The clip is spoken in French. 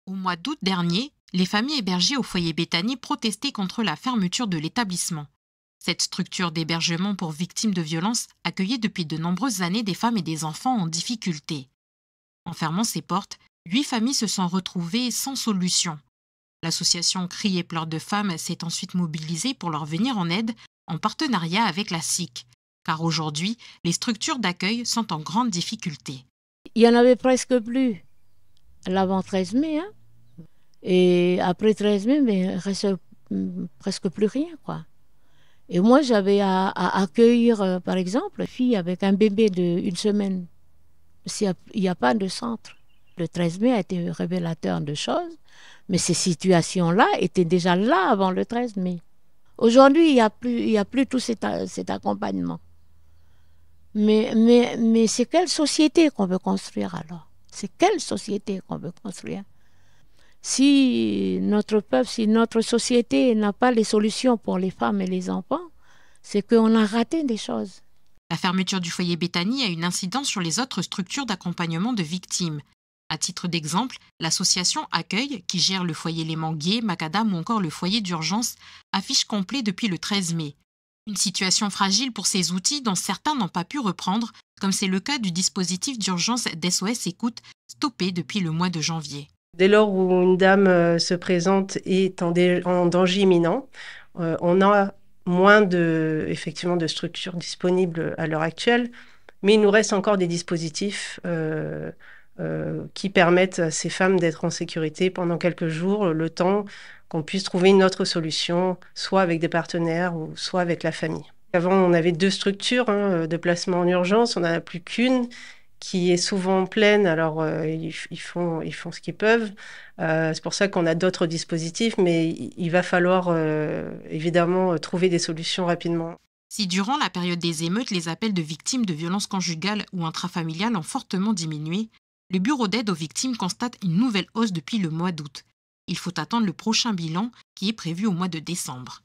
Au mois d'août dernier, les familles hébergées au foyer Béthanie protestaient contre la fermeture de l'établissement. Cette structure d'hébergement pour victimes de violences accueillait depuis de nombreuses années des femmes et des enfants en difficulté. En fermant ses portes, 8 familles se sont retrouvées sans solution. L'association Cris et pleurs de femmes s'est ensuite mobilisée pour leur venir en aide en partenariat avec la SIC, car aujourd'hui, les structures d'accueil sont en grande difficulté. Il y en avait presque plus l'avant 13 mai, hein. Et après 13 mai, mais il reste presque plus rien, quoi. Et moi, j'avais à accueillir, par exemple, une fille avec un bébé d'une semaine. Il n'y a pas de centre. Le 13 mai a été révélateur de choses, mais ces situations-là étaient déjà là avant le 13 mai. Aujourd'hui, il y a plus tout cet accompagnement. Mais c'est quelle société qu'on veut construire alors? C'est quelle société qu'on veut construire? Si notre peuple, si notre société n'a pas les solutions pour les femmes et les enfants, c'est qu'on a raté des choses. La fermeture du foyer Béthanie a une incidence sur les autres structures d'accompagnement de victimes. À titre d'exemple, l'association Accueil, qui gère le foyer Les Manguiers, Macadam ou encore le foyer d'urgence, affiche complet depuis le 13 mai. Une situation fragile pour ces outils dont certains n'ont pas pu reprendre, comme c'est le cas du dispositif d'urgence d'SOS Écoute, stoppé depuis le mois de janvier. Dès lors où une dame se présente et est en danger imminent, on a moins effectivement de structures disponibles à l'heure actuelle, mais il nous reste encore des dispositifs qui permettent à ces femmes d'être en sécurité pendant quelques jours, le temps qu'on puisse trouver une autre solution, soit avec des partenaires ou soit avec la famille. Avant, on avait 2 structures de placement en urgence, on n'en a plus qu'une qui est souvent pleine, alors ils font ce qu'ils peuvent. C'est pour ça qu'on a d'autres dispositifs, mais il va falloir évidemment trouver des solutions rapidement. Si durant la période des émeutes, les appels de victimes de violences conjugales ou intrafamiliales ont fortement diminué, le bureau d'aide aux victimes constate une nouvelle hausse depuis le mois d'août. Il faut attendre le prochain bilan qui est prévu au mois de décembre.